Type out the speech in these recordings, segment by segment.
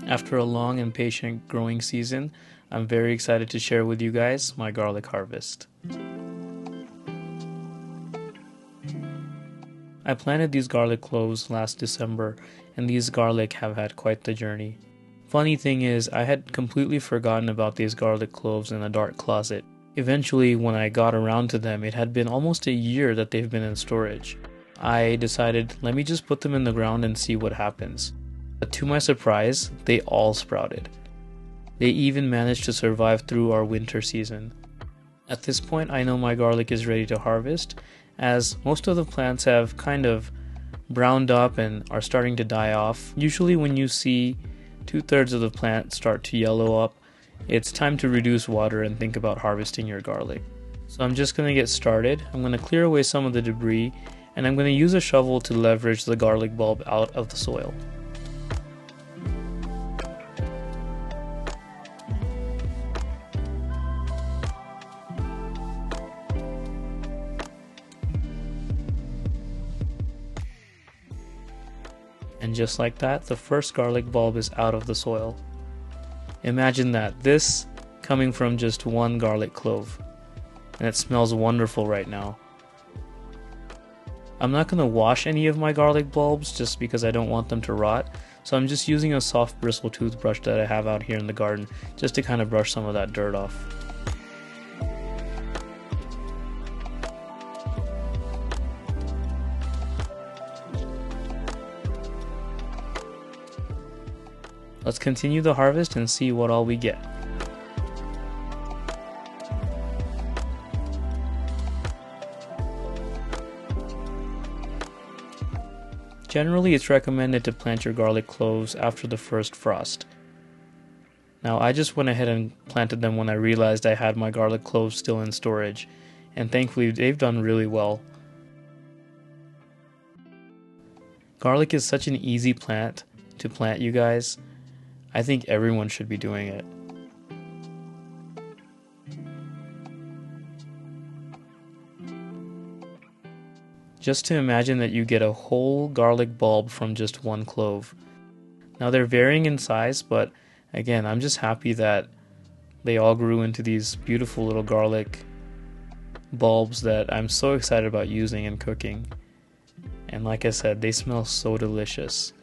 After a long and patient growing season, I'm very excited to share with you guys my garlic harvest. I planted these garlic cloves last December, and these garlic have had quite the journey. Funny thing is, I had completely forgotten about these garlic cloves in a dark closet. Eventually, when I got around to them, it had been almost a year that they've been in storage. I decided, let me just put them in the ground and see what happens. But to my surprise, they all sprouted. They even managed to survive through our winter season. At this point, I know my garlic is ready to harvest, as most of the plants have kind of browned up and are starting to die off. Usually when you see 2/3 of the plant start to yellow up, it's time to reduce water and think about harvesting your garlic. So I'm just going to get started. I'm going to clear away some of the debris, and I'm going to use a shovel to leverage the garlic bulb out of the soil. And just like that, the first garlic bulb is out of the soil. Imagine that, this coming from just one garlic clove. And it smells wonderful right now. I'm not going to wash any of my garlic bulbs just because I don't want them to rot, so I'm just using a soft bristle toothbrush that I have out here in the garden just to kind of brush some of that dirt off. Let's continue the harvest and see what all we get. Generally, it's recommended to plant your garlic cloves after the first frost. Now, I just went ahead and planted them when I realized I had my garlic cloves still in storage, and thankfully they've done really well. Garlic is such an easy plant to plant, you guys. I think everyone should be doing it. Just to imagine that you get a whole garlic bulb from just one clove. Now they're varying in size, but again, I'm just happy that they all grew into these beautiful little garlic bulbs that I'm so excited about using and cooking. And like I said, they smell so delicious.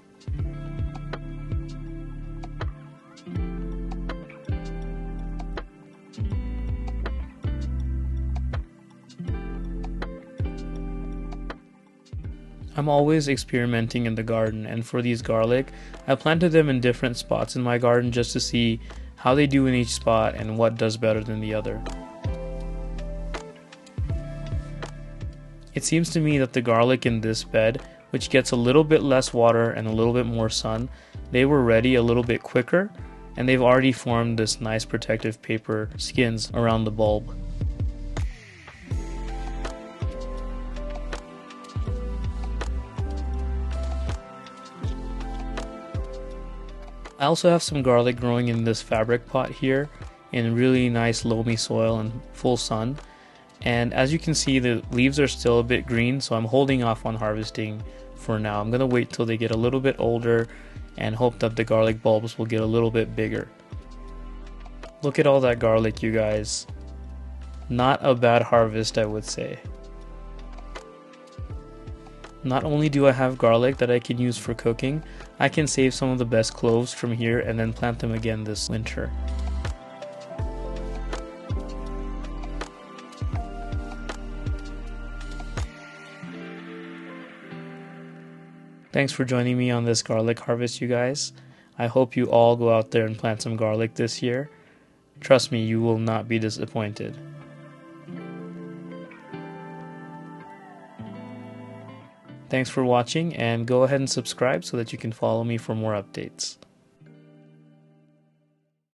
I'm always experimenting in the garden, and for these garlic, I planted them in different spots in my garden just to see how they do in each spot and what does better than the other. It seems to me that the garlic in this bed, which gets a little bit less water and a little bit more sun, they were ready a little bit quicker, and they've already formed this nice protective paper skins around the bulb. I also have some garlic growing in this fabric pot here in really nice loamy soil and full sun. And as you can see, the leaves are still a bit green, so I'm holding off on harvesting for now. I'm going to wait till they get a little bit older and hope that the garlic bulbs will get a little bit bigger. Look at all that garlic, you guys. Not a bad harvest, I would say. Not only do I have garlic that I can use for cooking, I can save some of the best cloves from here and then plant them again this winter. Thanks for joining me on this garlic harvest, you guys. I hope you all go out there and plant some garlic this year. Trust me, you will not be disappointed. Thanks for watching, and go ahead and subscribe so that you can follow me for more updates.